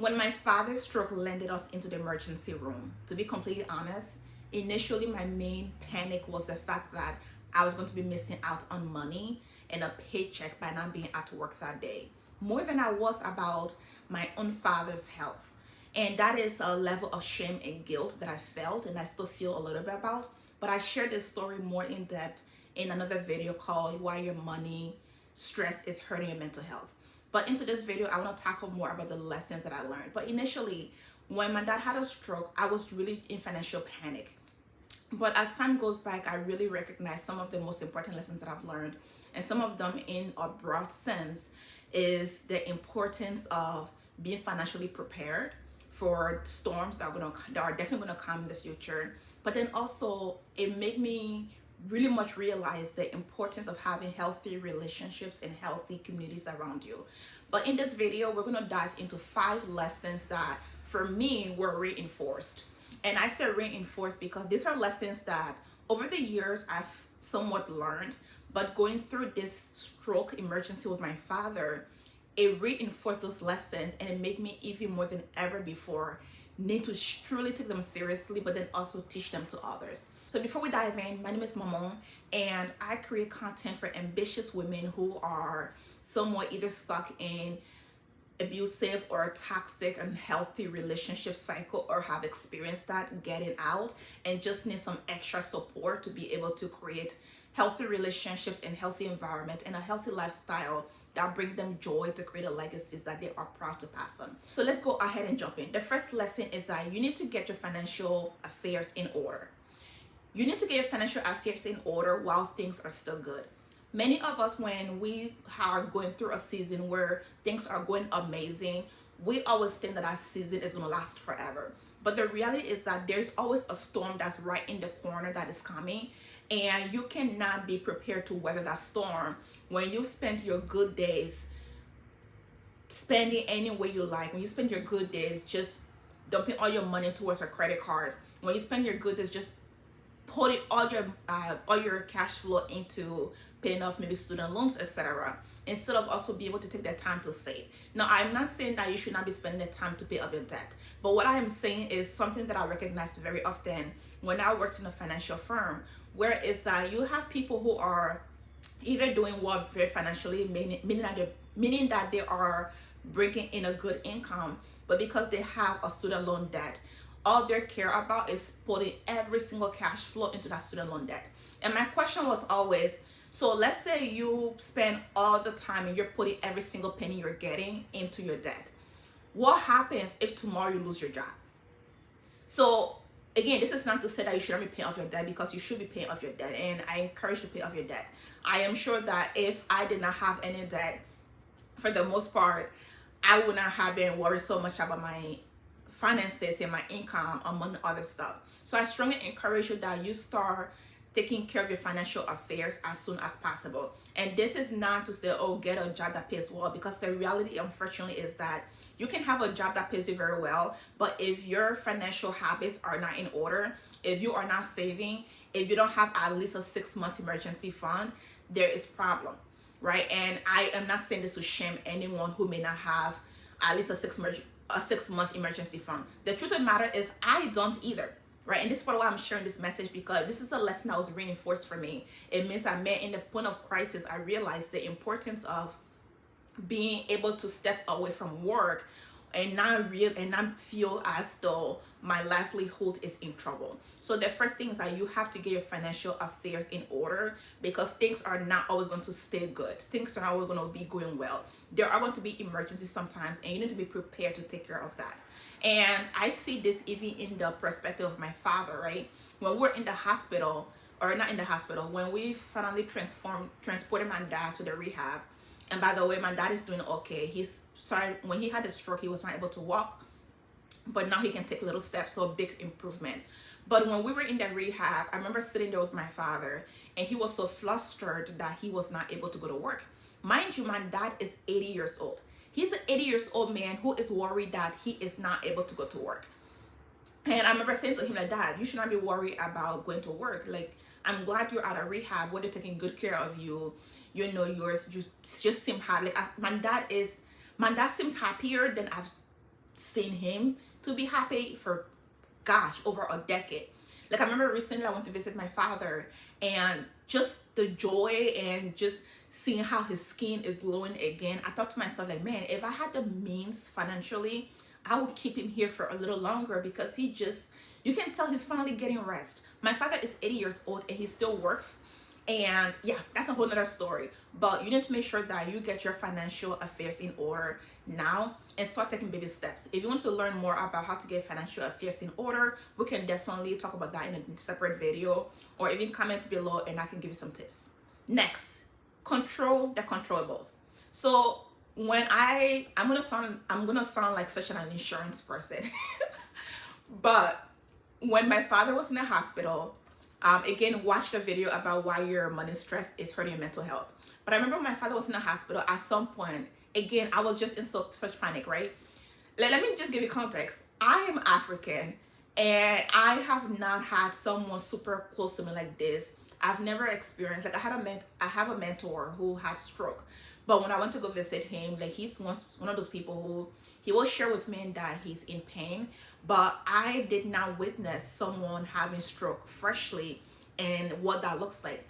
When my father's stroke landed us into the emergency room, to be completely honest, initially my main panic was the fact that I was going to be missing out on money and a paycheck by not being at work that day, more than I was about my own father's health. And that is a level of shame and guilt that I felt and I still feel a little bit about. But I shared this story more in depth in another video called Why Your Money Stress is Hurting Your Mental Health. But into this video, I want to tackle more about the lessons that I learned. But initially, when my dad had a stroke, I was really in financial panic. But as time goes by, I really recognize some of the most important lessons that I've learned. And some of them, in a broad sense, is the importance of being financially prepared for storms that are definitely going to come in the future. But then also, it made me really much realize the importance of having healthy relationships and healthy communities around you. But in this video, we're going to dive into 5 lessons that for me were reinforced. And I say reinforced because these are lessons that over the years I've somewhat learned, but going through this stroke emergency with my father, it reinforced those lessons and it made me even more than ever before need to truly take them seriously, but then also teach them to others. So before we dive in, my name is Maman, and I create content for ambitious women who are somewhat either stuck in abusive or toxic and unhealthy relationship cycle, or have experienced that getting out and just need some extra support to be able to create healthy relationships and healthy environment and a healthy lifestyle that bring them joy to create a legacy that they are proud to pass on. So let's go ahead and jump in. The first lesson is that you need to get your financial affairs in order. You need to get your financial affairs in order while things are still good. Many of us, when we are going through a season where things are going amazing, we always think that season is going to last forever. But the reality is that there's always a storm that's right in the corner that is coming, and you cannot be prepared to weather that storm when you spend your good days spending any way you like. When you spend your good days just dumping all your money towards a credit card. When you spend your good days just putting all your cash flow into paying off maybe student loans, etc., instead of also be able to take that time to save. Now, I'm not saying that you should not be spending the time to pay off your debt, but what I am saying is something that I recognized very often when I worked in a financial firm, where is that you have people who are either doing well very financially, meaning that they are bringing in a good income, but because they have a student loan debt, all they care about is putting every single cash flow into that student loan debt. And my question was always, so let's say you spend all the time and you're putting every single penny you're getting into your debt. What happens if tomorrow you lose your job? So again, this is not to say that you shouldn't be paying off your debt, because you should be paying off your debt, and I encourage you to pay off your debt. I am sure that if I did not have any debt, for the most part, I would not have been worried so much about my finances and my income, among other stuff. So I strongly encourage you that you start taking care of your financial affairs as soon as possible. And this is not to say, oh, get a job that pays well, because the reality, unfortunately, is that you can have a job that pays you very well, but if your financial habits are not in order, if you are not saving, if you don't have at least a 6-month emergency fund, there is problem, right? And I am not saying this to shame anyone who may not have at least a 6-month emergency fund. The truth of the matter is I don't either, right? And this is why I'm sharing this message, because this is a lesson that was reinforced for me. It means that in the point of crisis, I realized the importance of being able to step away from work and not feel as though my livelihood is in trouble. So the first thing is that you have to get your financial affairs in order, because things are not always going to stay good. Things are not always going to be going well. There are going to be emergencies sometimes, and you need to be prepared to take care of that. And I see this even in the perspective of my father, right? When we're in the hospital, or not in the hospital, when we finally transported my dad to the rehab. And by the way, my dad is doing okay. When he had a stroke, he was not able to walk, but now he can take little steps, so a big improvement. But when we were in the rehab, I remember sitting there with my father, and he was so flustered that he was not able to go to work. Mind you, my dad is 80 years old. He's an 80-year-old man who is worried that he is not able to go to work. And I remember saying to him, like, Dad, you should not be worried about going to work. Like, I'm glad you're at a rehab where they're taking good care of you. You know, you just seem happy. Like, my dad seems happier than I've seen him to be happy for, gosh, over a decade. Like I remember recently I went to visit my father, and just the joy and just seeing how his skin is glowing again, I thought to myself, like, man, if I had the means financially, I would keep him here for a little longer, because he just, you can tell he's finally getting rest. My father is 80 years old and he still works. And yeah, that's a whole nother story. But you need to make sure that you get your financial affairs in order now and start taking baby steps. If you want to learn more about how to get financial affairs in order, we can definitely talk about that in a separate video, or even comment below and I can give you some tips. Next, control the controllables. So when I'm gonna sound like such an insurance person, but when my father was in the hospital, again, watch the video about why your money stress is hurting your mental health. But I remember when my father was in the hospital, at some point, again, I was just in such panic, right? Let me just give you context. I am African, and I have not had someone super close to me like this. I've never experienced, like I have a mentor who had stroke. But when I went to go visit him, like he's one of those people who, he will share with me that he's in pain, but I did not witness someone having stroke freshly and what that looks like.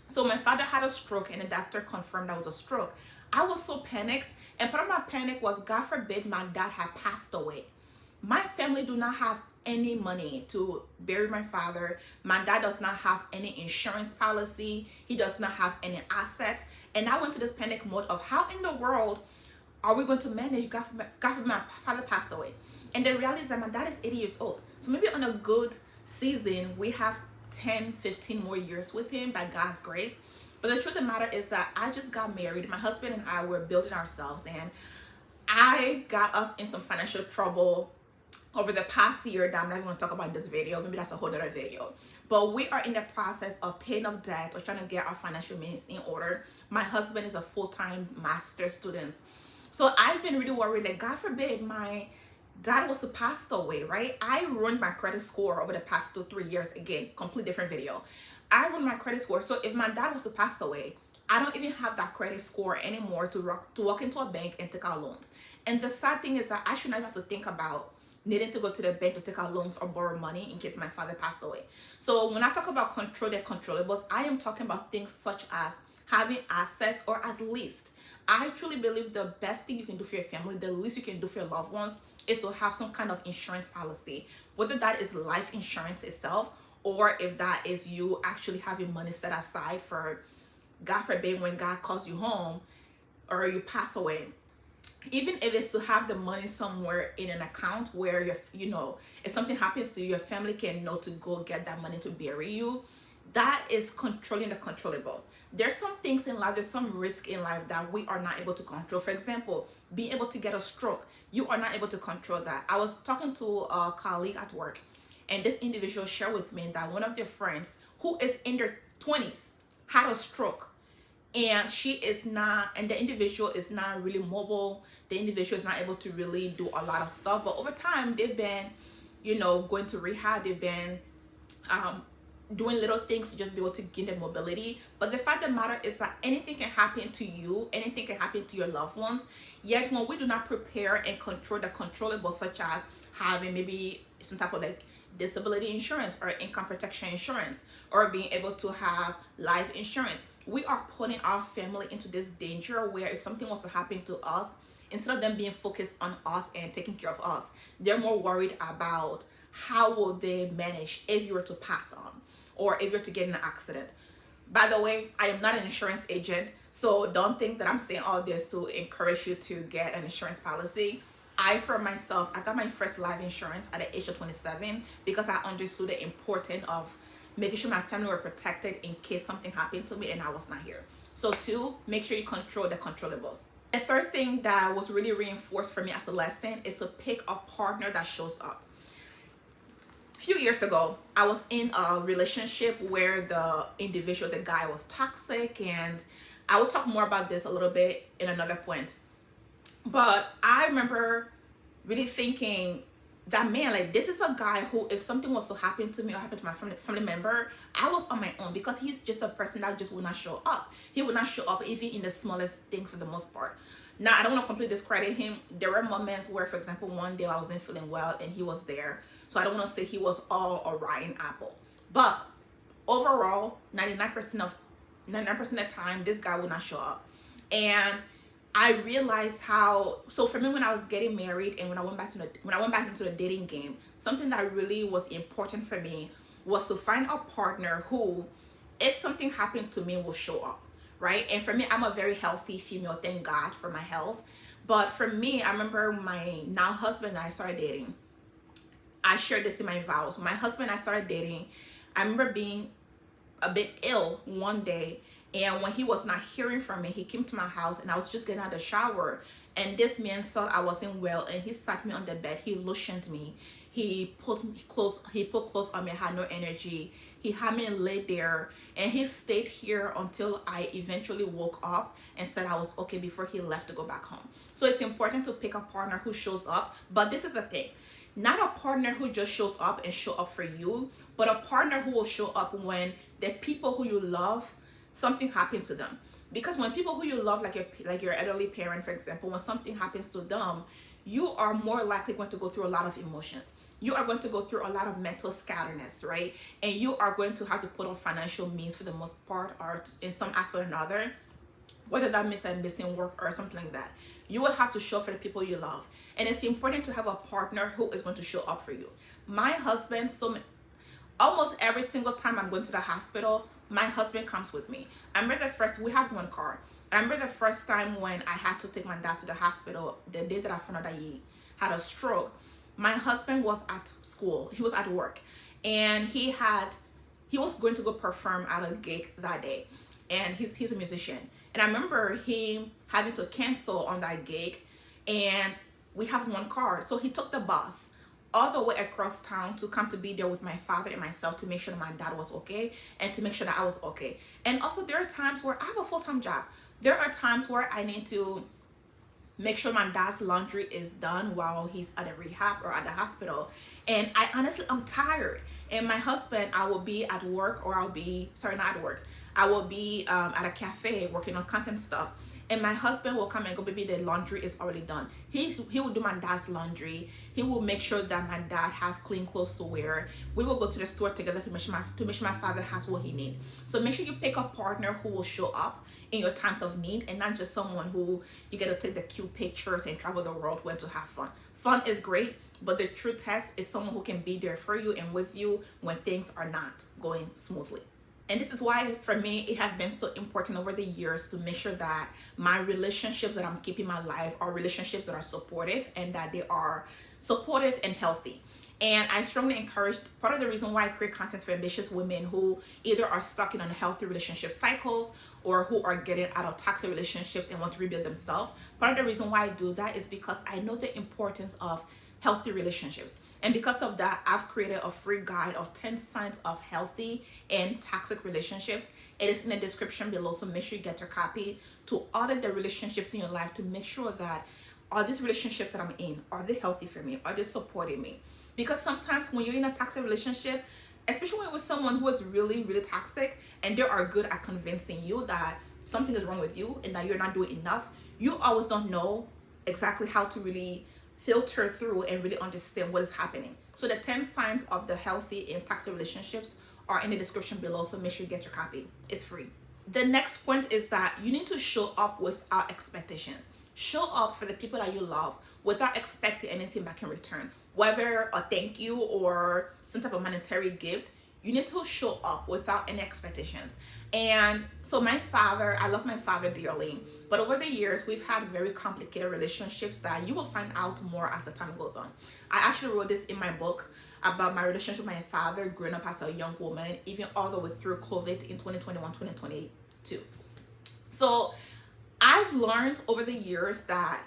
So my father had a stroke and the doctor confirmed that was a stroke. I was so panicked, and part of my panic was, God forbid my dad had passed away. My family do not have any money to bury my father. My dad does not have any insurance policy. He does not have any assets. And I went to this panic mode of, how in the world are we going to manage? God forbid my father passed away. And the reality is that my dad is 80 years old. So maybe on a good season, we have 10, 15 more years with him by God's grace. But the truth of the matter is that I just got married. My husband and I were building ourselves, and I got us in some financial trouble over the past year that I'm not even going to talk about in this video. Maybe that's a whole other video. But we are in the process of paying off debt or trying to get our financial means in order. My husband is a full-time master's student. So I've been really worried that, God forbid, my dad was to pass away, right? I ruined my credit score over the past 2-3 years. Again, complete different video. I ruined my credit score. So if my dad was to pass away, I don't even have that credit score anymore to walk into a bank and take out loans. And the sad thing is that I should not have to think about needing to go to the bank to take out loans or borrow money in case my father passed away. So when I talk about control the controllables, I am talking about things such as having assets, or at least, I truly believe the best thing you can do for your family, the least you can do for your loved ones, is to have some kind of insurance policy, whether that is life insurance itself, or if that is you actually having money set aside for, God forbid, when God calls you home or you pass away. Even if it's to have the money somewhere in an account where if something happens to you, your family can know to go get that money to bury you. That is controlling the controllables. There's some things in life, there's some risk in life that we are not able to control. For example, being able to get a stroke, you are not able to control that. I was talking to a colleague at work, and this individual shared with me that one of their friends who is in their 20s had a stroke, and the individual is not really mobile. The individual is not able to really do a lot of stuff, but over time they've been going to rehab. They've been doing little things to just be able to gain their mobility. But the fact of the matter is that anything can happen to you, anything can happen to your loved ones. Yet when we do not prepare and control the controllables, such as having maybe some type of like disability insurance or income protection insurance, or being able to have life insurance, we are putting our family into this danger where if something was to happen to us, instead of them being focused on us and taking care of us, they're more worried about how will they manage if you were to pass on or if you're to get in an accident. By the way, I am not an insurance agent, so don't think that I'm saying all this to encourage you to get an insurance policy. For myself, I got my first life insurance at the age of 27 because I understood the importance of making sure my family were protected in case something happened to me and I was not here. So 2, make sure you control the controllables. The third thing that was really reinforced for me as a lesson is to pick a partner that shows up. A few years ago, I was in a relationship where the guy was toxic, and I will talk more about this a little bit in another point. But I remember really thinking that, man, like, this is a guy who, if something was to happen to me or happen to my family member, I was on my own, because he's just a person that just would not show up. He would not show up even in the smallest thing for the most part. Now, I don't want to completely discredit him. There were moments where, for example, one day I wasn't feeling well and he was there. So I don't want to say he was all a rotten apple. But overall, 99% of the time, this guy will not show up. And I realized how, so for me, when I was getting married and when I went back into the dating game, something that really was important for me was to find a partner who, if something happened to me, will show up, right? And for me, I'm a very healthy female, thank God for my health. But for me, I remember my now husband and I started dating. I shared this in my vows. My husband and I started dating. I remember being a bit ill one day, and when he was not hearing from me, he came to my house and I was just getting out of the shower, and this man saw I wasn't well and he sat me on the bed. He lotioned me, he put clothes on me. I had no energy. He had me lay there and he stayed here until I eventually woke up and said I was okay before he left to go back home. So it's important to pick a partner who shows up. But this is the thing, not a partner who just shows up and show up for you, but a partner who will show up when the people who you love, something happened to them. Because when people who you love, like your elderly parent, for example, when something happens to them, you are more likely going to go through a lot of emotions. You are going to go through a lot of mental scatterness, right? And you are going to have to put on financial means for the most part, or in some aspect or another, whether that means I'm missing work or something like that. You will have to show up for the people you love. And it's important to have a partner who is going to show up for you. My husband, almost every single time I'm going to the hospital, my husband comes with me. I remember we have one car. I remember the first time when I had to take my dad to the hospital, the day that I found out that he had a stroke. My husband was at school, he was at work, and he was going to go perform at a gig that day, and he's a musician. And I remember him having to cancel on that gig, and we have one car. So he took the bus all the way across town to come to be there with my father and myself to make sure that my dad was okay and to make sure that I was okay. And also there are times where I have a full-time job. There are times where I need to make sure my dad's laundry is done while he's at a rehab or at the hospital. And I'm tired. And my husband, I will be at work, or not at work. I will be at a cafe working on content stuff. And my husband will come and go, baby, the laundry is already done. He will do my dad's laundry. He will make sure that my dad has clean clothes to wear. We will go to the store together to make sure my father has what he needs. So make sure you pick a partner who will show up in your times of need, and not just someone who you get to take the cute pictures and travel the world with to have fun. Fun is great, but the true test is someone who can be there for you and with you when things are not going smoothly. And this is why, for me, it has been so important over the years to make sure that my relationships that I'm keeping in my life are relationships that are supportive, and that they are supportive and healthy. And I strongly encourage, part of the reason why I create content for ambitious women who either are stuck in unhealthy relationship cycles or who are getting out of toxic relationships and want to rebuild themselves. Part of the reason why I do that is because I know the importance of healthy relationships. And because of that, I've created a free guide of 10 signs of healthy and toxic relationships. It is in the description below, so make sure you get your copy to audit the relationships in your life to make sure that, are these relationships that I'm in, are they healthy for me? Are they supporting me? Because sometimes when you're in a toxic relationship, especially when with someone who is really, really toxic, and they are good at convincing you that something is wrong with you and that you're not doing enough, you always don't know exactly how to really filter through and really understand what is happening. So the 10 signs of the healthy and toxic relationships are in the description below, so make sure you get your copy. It's free. The next point is that you need to show up without expectations. Show up for the people that you love without expecting anything back in return. Whether a thank you or some type of monetary gift, you need to show up without any expectations. And so I love my father dearly, but over the years, we've had very complicated relationships that you will find out more as the time goes on. I actually wrote this in my book about my relationship with my father growing up as a young woman, even all the way through COVID in 2021, 2022. So I've learned over the years that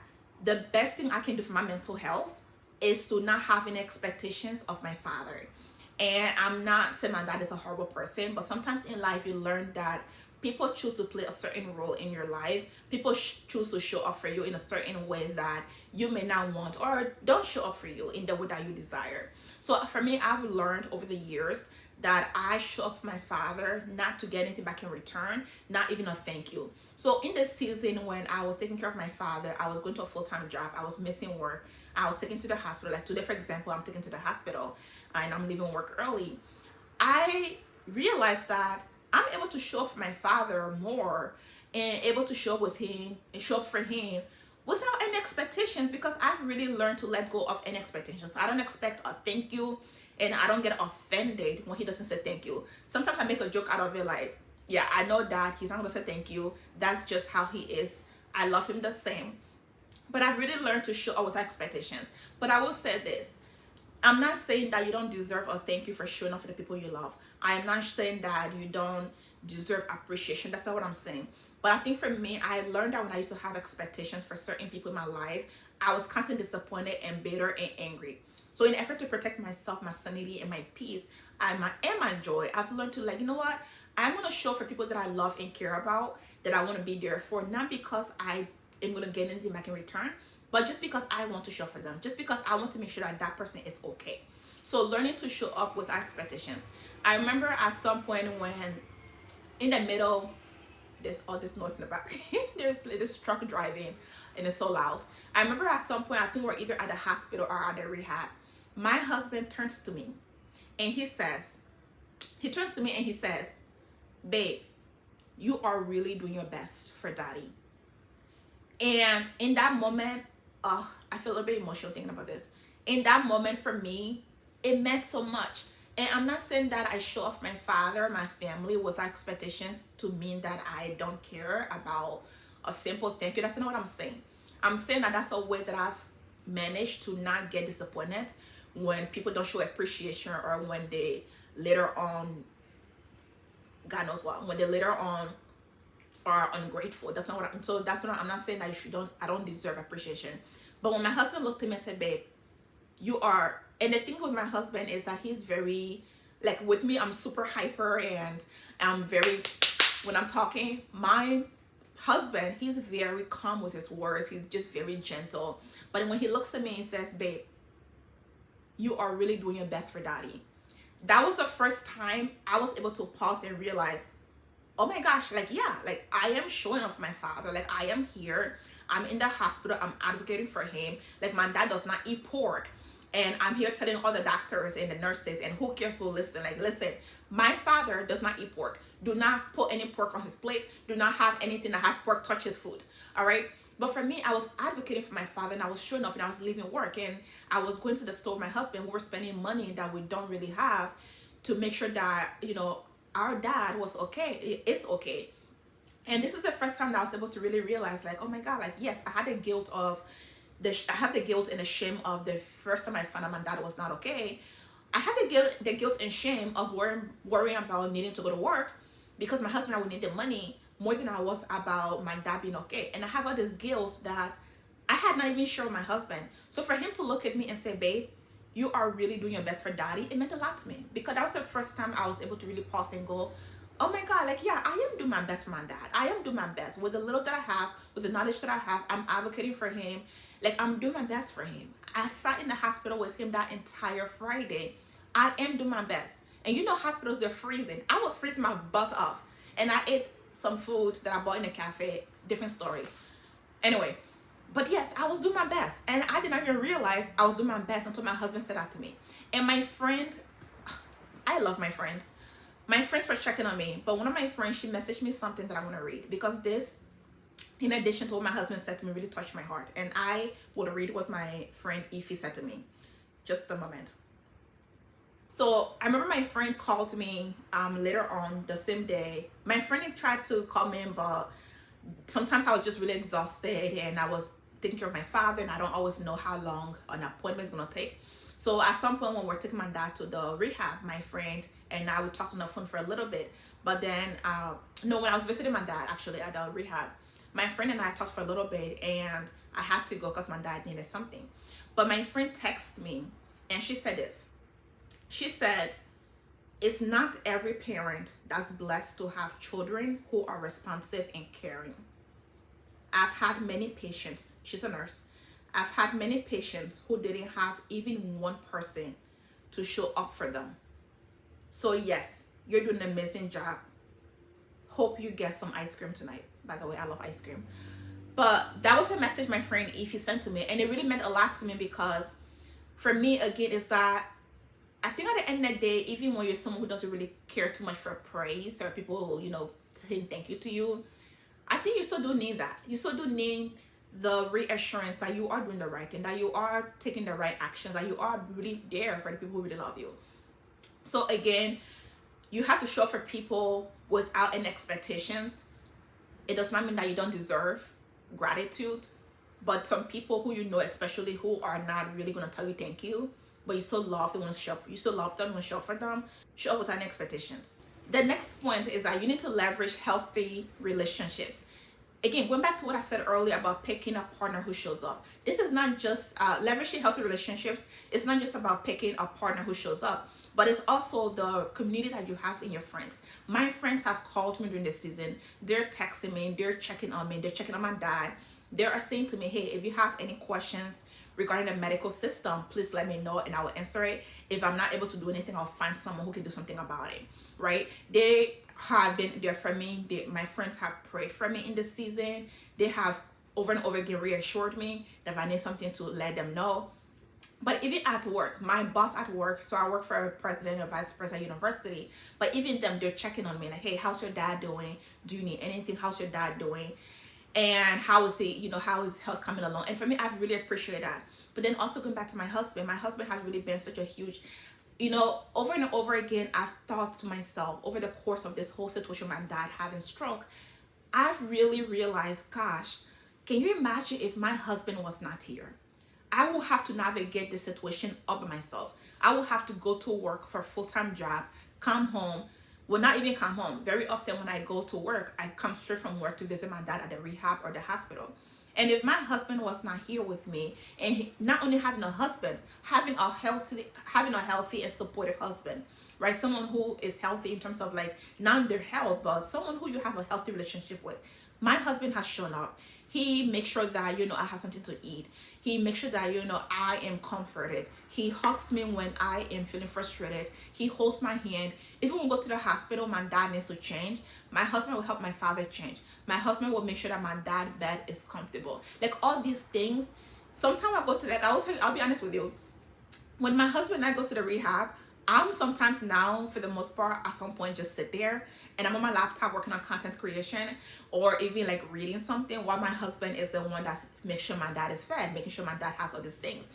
the best thing I can do for my mental health is to not have any expectations of my father. And I'm not saying my dad is a horrible person, but sometimes in life you learn that people choose to play a certain role in your life. People choose to show up for you in a certain way that you may not want, or don't show up for you in the way that you desire. So for me, I've learned over the years that I show up for my father, not to get anything back in return, not even a thank you. So in this season when I was taking care of my father, I was going to a full-time job, I was missing work, I was taken to the hospital. Like today, for example, I'm taken to the hospital and I'm leaving work early. I realized that I'm able to show up for my father more and able to show up with him and show up for him without any expectations, because I've really learned to let go of any expectations. I don't expect a thank you, and I don't get offended when he doesn't say thank you. Sometimes I make a joke out of it, like, yeah, I know that he's not gonna say thank you. That's just how he is. I love him the same. But I've really learned to show up with expectations. But I will say this. I'm not saying that you don't deserve a thank you for showing up for the people you love. I am not saying that you don't deserve appreciation. That's not what I'm saying. But I think for me, I learned that when I used to have expectations for certain people in my life, I was constantly disappointed and bitter and angry. So in an effort to protect myself, my sanity, and my peace, and my joy, I've learned to, like, you know what? I'm going to show for people that I love and care about, that I want to be there for, not because I am going to get anything back in return, but just because I want to show for them, just because I want to make sure that that person is okay. So learning to show up with expectations. I remember at some point when in the middle, there's all this noise in the back. There's this truck driving and it's so loud. I remember at some point, I think we're either at the hospital or at the rehab. My husband turns to me and he says, babe, you are really doing your best for daddy. And in that moment, I feel a little bit emotional thinking about this. In that moment for me, it meant so much. And I'm not saying that I show off my father, my family with expectations to mean that I don't care about a simple thank you. That's not what I'm saying. I'm saying that that's a way that I've managed to not get disappointed when people don't show appreciation, or when they later on, God knows what, when they later on are ungrateful. That's not what I'm not saying that I don't deserve appreciation. But when my husband looked at me and said, babe, you are, and the thing with my husband is that he's very, like with me, I'm super hyper and I'm very, when I'm talking, my husband, he's very calm with his words. He's just very gentle. But when he looks at me and says, babe, you are really doing your best for daddy. That was the first time I was able to pause and realize, oh my gosh, like, yeah, like I am showing off my father. Like I am here. I'm in the hospital. I'm advocating for him. Like my dad does not eat pork. And I'm here telling all the doctors and the nurses and who cares who listen, like, listen, my father does not eat pork. Do not put any pork on his plate. Do not have anything that has pork touch his food. All right. But for me, I was advocating for my father, and I was showing up, and I was leaving work, and I was going to the store with my husband. We were spending money that we don't really have to make sure that, you know, our dad was okay. It's okay. And this is the first time that I was able to really realize, like, oh my God, like, yes, I had the guilt and the shame of the first time I found out my dad was not okay. I had the guilt and shame of worrying about needing to go to work because my husband and I would need the money more than I was about my dad being okay. And I have all this guilt that I had not even shared with my husband. So for him to look at me and say, babe, you are really doing your best for daddy, it meant a lot to me, because that was the first time I was able to really pause and go, oh my God, like, yeah, I am doing my best for my dad. I am doing my best with the little that I have, with the knowledge that I have. I'm advocating for him. Like, I'm doing my best for him. I sat in the hospital with him that entire Friday. I am doing my best. And you know, hospitals, they're freezing. I was freezing my butt off. And I ate some food that I bought in a cafe. Different story. Anyway, but yes, I was doing my best. And I did not even realize I was doing my best until my husband said that to me. And my friend, I love my friends. My friends were checking on me. But one of my friends, she messaged me something that I want to read. Because this, in addition to what my husband said to me, really touched my heart. And I would read what my friend Ify said to me. Just a moment. So I remember my friend called me later on the same day. My friend tried to call me, but sometimes I was just really exhausted and I was taking care of my father, and I don't always know how long an appointment is going to take. So at some point when we're taking my dad to the rehab, my friend and I would talk on the phone for a little bit. But then, when I was visiting my dad actually at the rehab, my friend and I talked for a little bit, and I had to go because my dad needed something. But my friend texted me and she said this. She said, it's not every parent that's blessed to have children who are responsive and caring. I've had many patients, she's a nurse, I've had many patients who didn't have even one person to show up for them. So yes, you're doing an amazing job. Hope you get some ice cream tonight. By the way, I love ice cream. But that was a message my friend Ify sent to me, and it really meant a lot to me, because for me, again, is that I think at the end of the day, even when you're someone who doesn't really care too much for praise or people, saying thank you to you, I think you still do need that. You still do need the reassurance that you are doing the right thing, that you are taking the right actions, that you are really there for the people who really love you. So again, you have to show up for people without any expectations. It does not mean that you don't deserve gratitude, but some people who especially who are not really going to tell you thank you, but you still love them, want to show up. You still love them, want to show up for them. Show up without any expectations. The next point is that you need to leverage healthy relationships. Again, going back to what I said earlier about picking a partner who shows up. This is not just leveraging healthy relationships. It's not just about picking a partner who shows up, but it's also the community that you have in your friends. My friends have called me during the season. They're texting me, they're checking on me, they're checking on my dad. They are saying to me, hey, if you have any questions regarding the medical system, please let me know and I will answer it. If I'm not able to do anything, I'll find someone who can do something about it, right? They have been there for me. My friends have prayed for me in this season. They have over and over again reassured me that if I need something, to let them know. But even at work, my boss at work, so I work for a president or vice president university, but even them, they're checking on me like, hey, how's your dad doing? Do you need anything? How's your dad doing? And how is he, how is health coming along? And for me, I've really appreciated that. But then also going back to my husband has really been such a huge, over and over again, I've thought to myself over the course of this whole situation, my dad having stroke, I've really realized, gosh, can you imagine if my husband was not here? I will have to navigate this situation up by myself. I will have to go to work for a full-time job, come home. Well, not even come home. Very often when I go to work, I come straight from work to visit my dad at the rehab or the hospital. And if my husband was not here with me, and not only having a husband, having a healthy and supportive husband, right? Someone who is healthy in terms of not their health, but someone who you have a healthy relationship with. My husband has shown up. He makes sure that, I have something to eat. He makes sure that, I am comforted. He hugs me when I am feeling frustrated. He holds my hand. If we go to the hospital, my dad needs to change, my husband will help my father change. My husband will make sure that my dad's bed is comfortable. All these things, sometimes I go to I'll be honest with you. When my husband and I go to the rehab, I'm sometimes now, for the most part, at some point just sit there and I'm on my laptop working on content creation or even reading something while my husband is the one that makes sure my dad is fed, making sure my dad has all these things.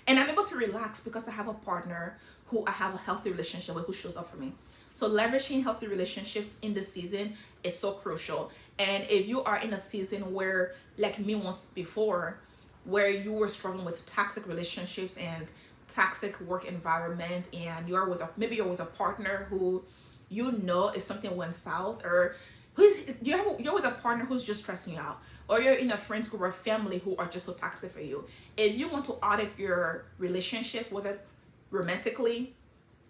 And I'm able to relax because I have a partner who I have a healthy relationship with, who shows up for me. So leveraging healthy relationships in this season is so crucial. And if you are in a season where, like me once before, where you were struggling with toxic relationships and toxic work environment, and you're with a partner who if something went south, or you're with a partner who's just stressing you out, or you're in a friends group or family who are just so toxic for you. If you want to audit your relationships, whether romantically,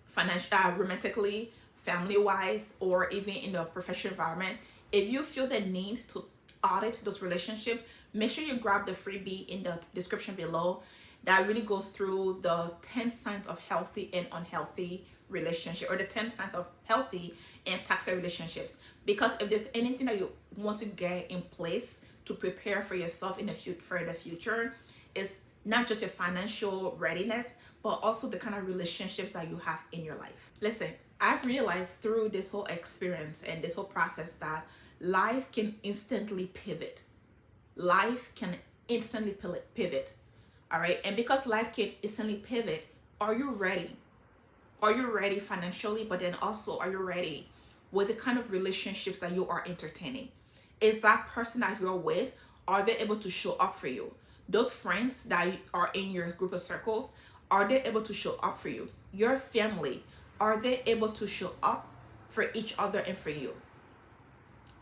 family-wise, or even in the professional environment, if you feel the need to audit those relationships, make sure you grab the freebie in the description below that really goes through the 10 signs of healthy and unhealthy relationship, or the 10 signs of healthy and toxic relationships. Because if there's anything that you want to get in place to prepare for yourself for the future, is not just your financial readiness, but also the kind of relationships that you have in your life. Listen, I've realized through this whole experience and this whole process that life can instantly pivot. Life can instantly pivot. All right. And because life can instantly pivot, are you ready? Are you ready financially? But then also, are you ready with the kind of relationships that you are entertaining? Is that person that you're with, are they able to show up for you? Those friends that are in your group of circles, are they able to show up for you? Your family, are they able to show up for each other and for you?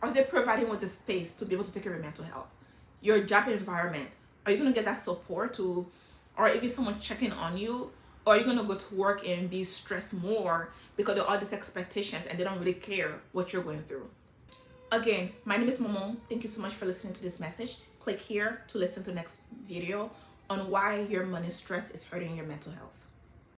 Are they providing with the space to be able to take care of your mental health? Your job environment, are you going to get that support or if someone checking on you, or are you going to go to work and be stressed more because of all these expectations and they don't really care what you're going through? Again, my name is Momo. Thank you so much for listening to this message. Click here to listen to the next video on why your money stress is hurting your mental health.